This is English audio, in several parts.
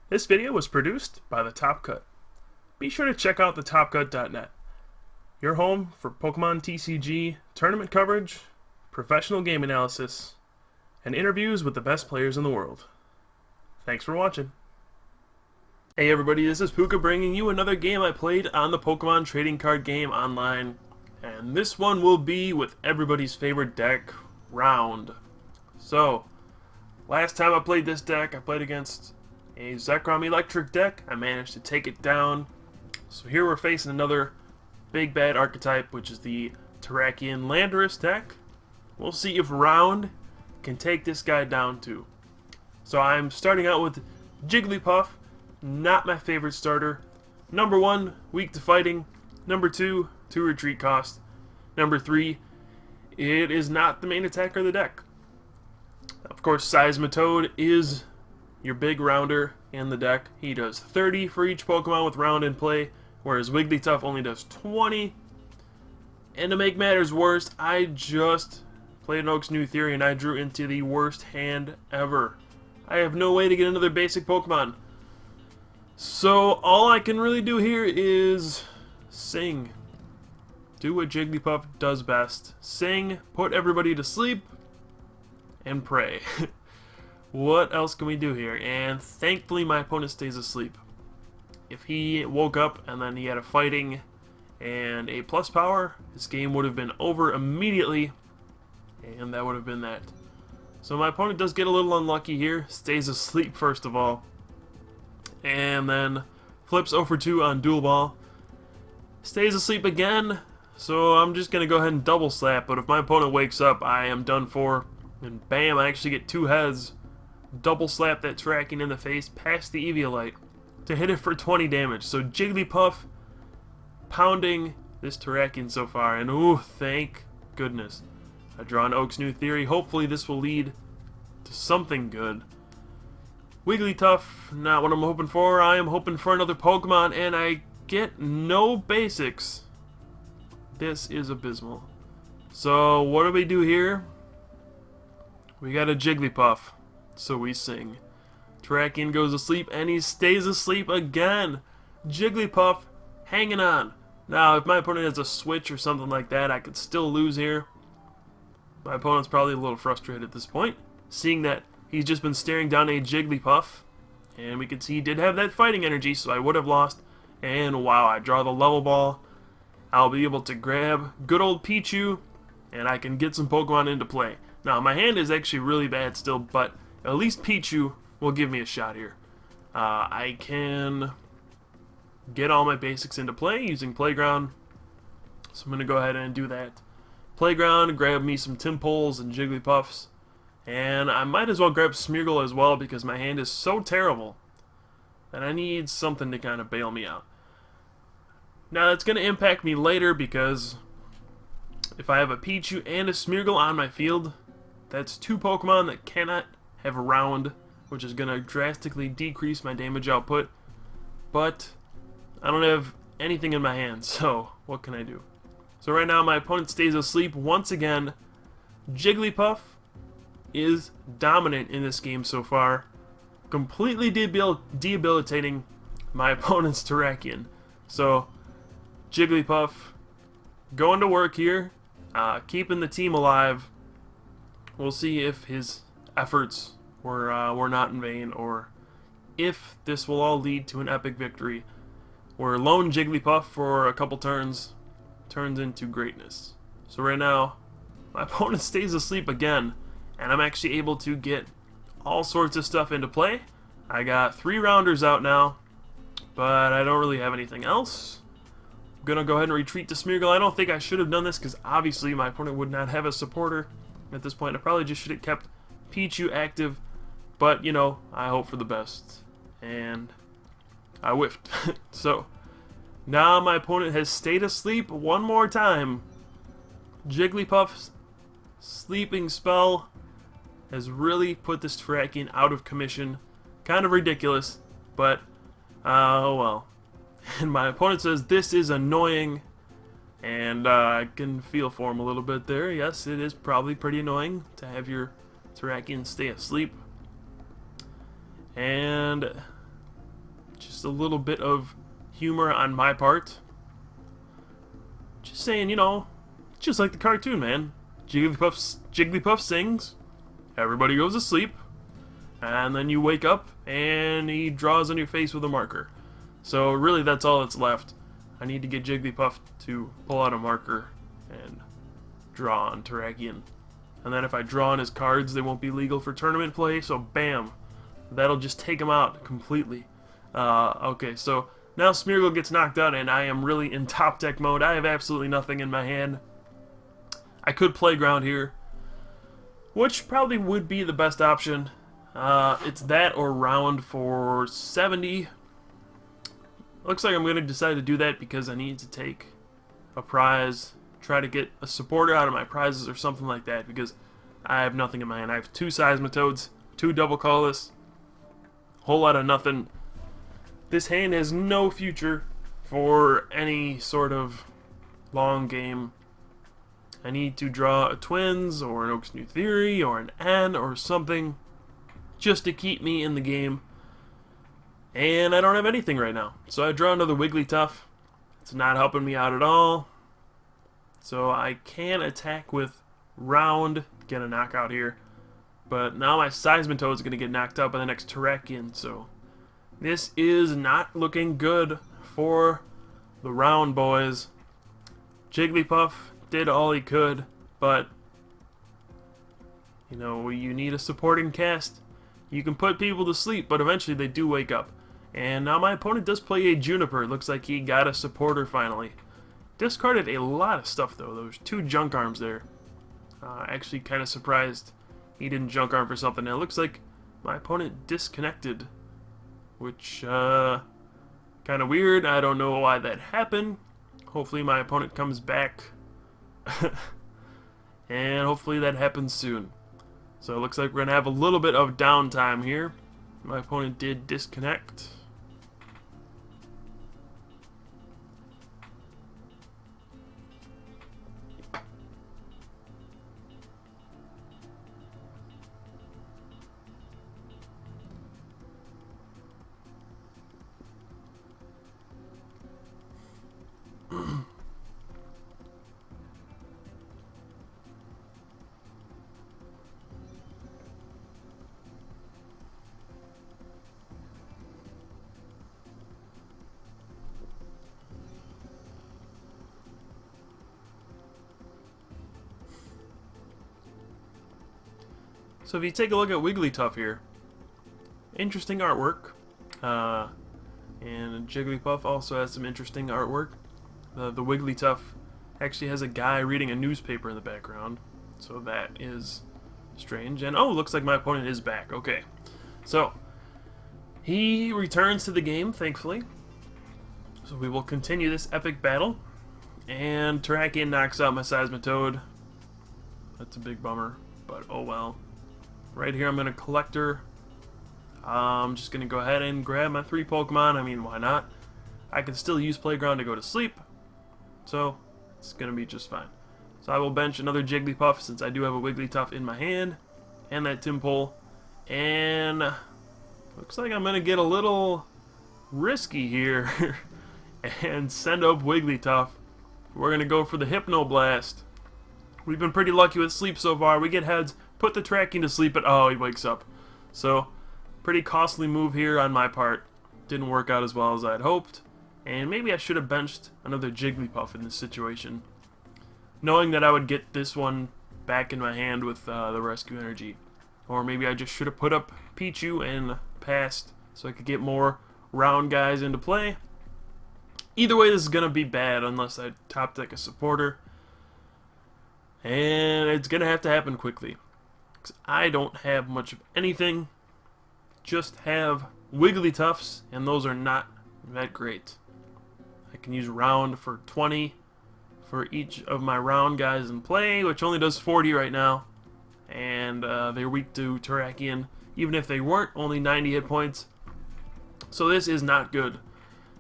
This video was produced by the Top Cut. Be sure to check out thetopcut.net, your home for Pokemon TCG tournament coverage, professional game analysis, and interviews with the best players in the world. Thanks for watching. Hey everybody, this is Pooka bringing you another game I played on the Pokemon trading card game online. And this one will be with everybody's favorite deck, Round. So, last time I played this deck, I played against a Zekrom Electric deck. I managed to take it down. So here we're facing another big bad archetype, which is the Terrakion Landorus deck. We'll see if Round can take this guy down too. So I'm starting out with Jigglypuff, not my favorite starter. Number 1, weak to fighting. Number 2, 2 retreat cost. Number 3, it is not the main attacker of the deck. Of course, Seismitoad is your big rounder in the deck. He does 30 for each Pokemon with Round in play, whereas Wigglytuff only does 20. And to make matters worse, I just played an Oak's New Theory and I drew into the worst hand ever. I have no way to get another basic Pokemon. So all I can really do here is sing. Do what Jigglypuff does best. Sing, put everybody to sleep, and pray. What else can we do here? And thankfully my opponent stays asleep. If he woke up and then he had a fighting and a plus power, this game would have been over immediately, and that would have been that. So my opponent does get a little unlucky here, stays asleep first of all, and then flips 0 for 2 on Dual Ball, stays asleep again, so I'm just going to go ahead and double slap, but if my opponent wakes up, I am done for, and bam, I actually get 2 heads. Double slap that Terrakion in the face past the Eviolite to hit it for 20 damage. So Jigglypuff pounding this Terrakion so far, and ooh, thank goodness. I draw an Oak's New Theory. Hopefully this will lead to something good. Wigglytuff, not what I'm hoping for. I am hoping for another Pokemon, and I get no basics. This is abysmal. So what do we do here? We got a Jigglypuff. So we sing. Terrakion goes to sleep, and he stays asleep again. Jigglypuff hanging on. Now, if my opponent has a switch or something like that, I could still lose here. My opponent's probably a little frustrated at this point, seeing that he's just been staring down a Jigglypuff. And we can see he did have that fighting energy, so I would have lost. And wow, I draw the level ball. I'll be able to grab good old Pichu, and I can get some Pokemon into play. Now, my hand is actually really bad still, but at least Pichu will give me a shot here. I can get all my basics into play using Playground. So I'm going to go ahead and do that. Playground, grab me some Timpoles and Jigglypuffs. And I might as well grab Smeargle as well because my hand is so terrible that I need something to kind of bail me out. Now that's going to impact me later because if I have a Pichu and a Smeargle on my field, that's 2 Pokemon that cannot have a Round, which is going to drastically decrease my damage output. But I don't have anything in my hand, so what can I do? So right now my opponent stays asleep once again. Jigglypuff is dominant in this game so far, completely debilitating my opponent's Terrakion. So Jigglypuff going to work here, keeping the team alive. We'll see if his efforts were not in vain, or if this will all lead to an epic victory where lone Jigglypuff for a couple turns turns into greatness. So right now, my opponent stays asleep again, and I'm actually able to get all sorts of stuff into play. I got 3 rounders out now, but I don't really have anything else. I'm gonna go ahead and retreat to Smeargle. I don't think I should have done this because obviously my opponent would not have a supporter at this point. I probably just should have kept Pichu active, but you know, I hope for the best, and I whiffed. So now my opponent has stayed asleep one more time. Jigglypuff's sleeping spell has really put this Terrakion out of commission. Kind of ridiculous, but oh well. And my opponent says this is annoying, and I can feel for him a little bit there. Yes, it is probably pretty annoying to have your Terrakion stay asleep. And Just a little bit of humor on my part. Just saying, you know, just like the cartoon, man. Jigglypuff sings, everybody goes to sleep, and then you wake up and he draws on your face with a marker. So really that's all that's left. I need to get Jigglypuff to pull out a marker and draw on Terrakion. And then if I draw on his cards, they won't be legal for tournament play, so bam. That'll just take him out completely. Okay, so now Smeargle gets knocked out and I am really in top deck mode. I have absolutely nothing in my hand. I could Playground here, which probably would be the best option. It's that or Round for 70. Looks like I'm going to decide to do that because I need to take a prize, try to get a supporter out of my prizes or something like that, because I have nothing in my hand. I have 2 Seismitoads, 2 Double Colorless, whole lot of nothing. This hand has no future for any sort of long game. I need to draw a Twins or an Oak's New Theory or an N or something just to keep me in the game. And I don't have anything right now. So I draw another Wigglytuff. It's not helping me out at all. So I can attack with Round, get a knockout here. But now my Seismitoad is going to get knocked out by the next Terrakion. So this is not looking good for the Round boys. Jigglypuff did all he could, but you know, you need a supporting cast. You can put people to sleep, but eventually they do wake up. And now my opponent does play a Juniper. It looks like he got a supporter finally. Discarded a lot of stuff though. Those 2 junk arms there. Actually kind of surprised he didn't junk arm for something. Now it looks like my opponent disconnected, which kind of weird. I don't know why that happened. Hopefully my opponent comes back. And hopefully that happens soon. So it looks like we're going to have a little bit of downtime here. My opponent did disconnect. So if you take a look at Wigglytuff here, interesting artwork, and Jigglypuff also has some interesting artwork. The Wigglytuff actually has a guy reading a newspaper in the background, so that is strange. And oh, looks like my opponent is back. Okay, so he returns to the game, thankfully. So we will continue this epic battle, and Terrakion knocks out my Seismitoad. That's a big bummer, but oh well. Right here, I'm going to Collector. I'm just going to go ahead and grab my 3 Pokemon. I mean, why not? I can still use Playground to go to sleep. So, it's going to be just fine. So I will bench another Jigglypuff since I do have a Wigglytuff in my hand. And that Timpole. And looks like I'm going to get a little risky here. And send up Wigglytuff. We're going to go for the Hypnoblast. We've been pretty lucky with sleep so far. We get heads. Put the Terrakion to sleep, but oh, he wakes up. So, pretty costly move here on my part. Didn't work out as well as I'd hoped. And maybe I should have benched another Jigglypuff in this situation, knowing that I would get this one back in my hand with the Rescue Energy. Or maybe I just should have put up Pichu and passed so I could get more Round guys into play. Either way, this is going to be bad unless I top deck a supporter. And it's going to have to happen quickly. I don't have much of anything, just have Wigglytuffs, and those are not that great. I can use Round for 20 for each of my Round guys in play, which only does 40 right now, and they're weak to Terrakion, even if they weren't, only 90 hit points, so this is not good.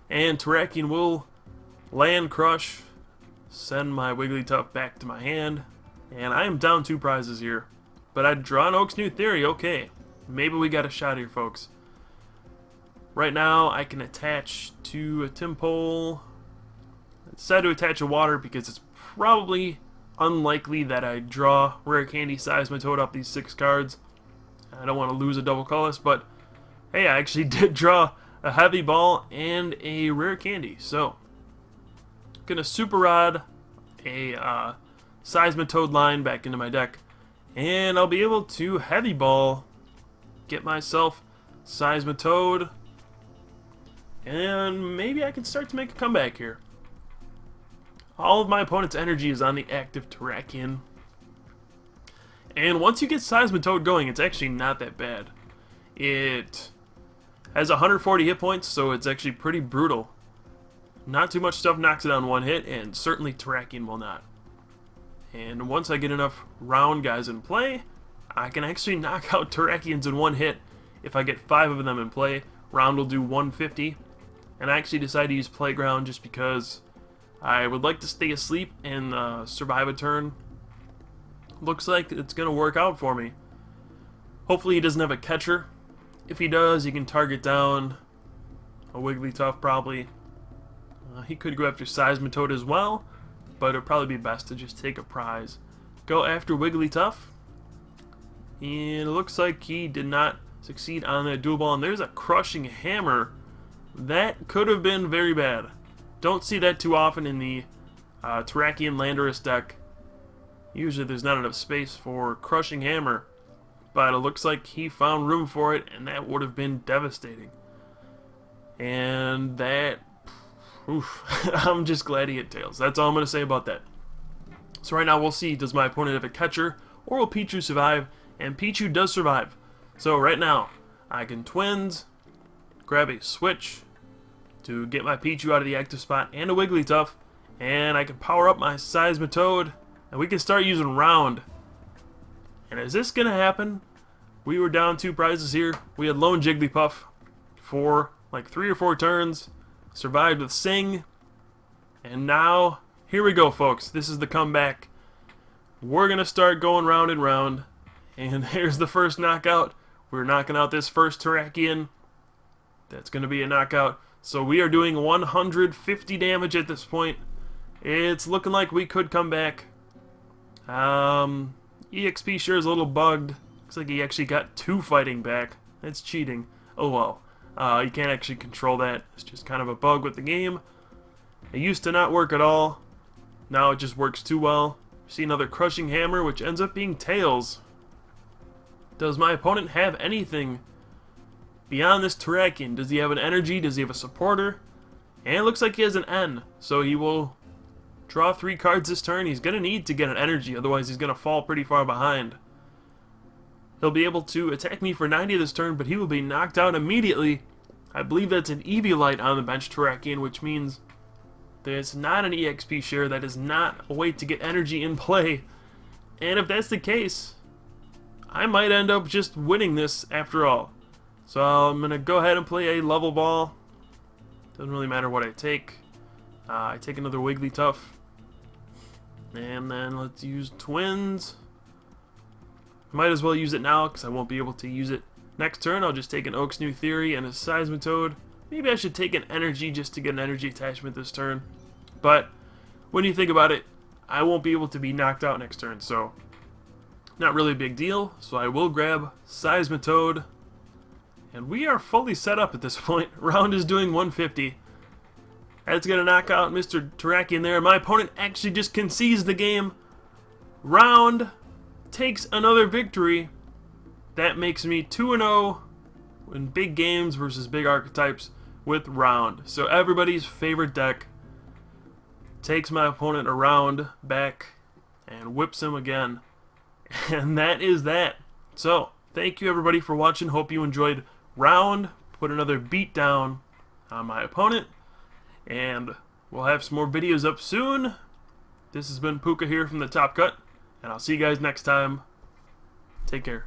And Terrakion will Land Crush, send my Wigglytuff back to my hand, and I am down 2 prizes here. But I'd drawn Oak's New Theory, okay. Maybe we got a shot here, folks. Right now, I can attach to a Timpole. I decided to attach a water because it's probably unlikely that I draw Rare Candy Seismitoad off these 6 cards. I don't want to lose a double colorless, but hey, I actually did draw a Heavy Ball and a Rare Candy. So, gonna Super Rod a Seismitoad line back into my deck, and I'll be able to Heavy Ball, get myself Seismitoad, and maybe I can start to make a comeback here. All of my opponent's energy is on the active Terrakion. And once you get Seismitoad going, it's actually not that bad. It has 140 hit points, so it's actually pretty brutal. Not too much stuff knocks it on one hit, and certainly Terrakion will not. And once I get enough round guys in play, I can actually knock out Terrakions in one hit. If I get 5 of them in play, round will do 150. And I actually decided to use Playground just because I would like to stay asleep and survive a turn. Looks like it's going to work out for me. Hopefully he doesn't have a catcher. If he does, he can target down a Wigglytuff probably. He could go after Seismitoad as well, but it would probably be best to just take a prize. Go after Wigglytuff. And it looks like he did not succeed on that dual ball. And there's a Crushing Hammer. That could have been very bad. Don't see that too often in the Terrakion Landorus deck. Usually there's not enough space for Crushing Hammer. But it looks like he found room for it, and that would have been devastating. And that... oof, I'm just glad he hit Tails. That's all I'm going to say about that. So right now we'll see, does my opponent have a catcher, or will Pichu survive? And Pichu does survive. So right now, I can Twins, grab a Switch to get my Pichu out of the active spot, and a Wigglytuff, and I can power up my Seismitoad, and we can start using Round. And is this going to happen? We were down 2 prizes here. We had Lone Jigglypuff for like 3 or 4 turns, survived with Sing, and now, here we go folks, this is the comeback. We're going to start going round and round, and here's the first knockout. We're knocking out this first Terrakion. That's going to be a knockout. So we are doing 150 damage at this point. It's looking like we could come back. EXP sure is a little bugged. Looks like he actually got 2 fighting back. That's cheating. Oh well. You can't actually control that. It's just kind of a bug with the game. It used to not work at all. Now it just works too well. See another Crushing Hammer, which ends up being Tails. Does my opponent have anything beyond this Terrakion? Does he have an energy? Does he have a supporter? And it looks like he has an N. So he will draw 3 cards this turn. He's going to need to get an energy, otherwise he's going to fall pretty far behind. He'll be able to attack me for 90 this turn, but he will be knocked out immediately. I believe that's an Eviolite on the bench Terrakion, which means that it's not an EXP share. That is not a way to get energy in play. And if that's the case, I might end up just winning this after all. So I'm going to go ahead and play a level ball. Doesn't really matter what I take. I take another Wigglytuff. And then let's use Twins. Might as well use it now because I won't be able to use it next turn. I'll just take an Oak's New Theory and a Seismitoad. Maybe I should take an energy just to get an energy attachment this turn. But when you think about it, I won't be able to be knocked out next turn. So not really a big deal. So I will grab Seismitoad. And we are fully set up at this point. Round is doing 150. That's going to knock out Mr. Terrakion there. My opponent actually just concedes the game. Round takes another victory. That makes me 2-0 in big games versus big archetypes with Round. So everybody's favorite deck takes my opponent around back and whips him again. And that is that. So thank you everybody for watching. Hope you enjoyed Round. Put another beat down on my opponent. And we'll have some more videos up soon. This has been Pooka here from the Top Cut. And I'll see you guys next time. Take care.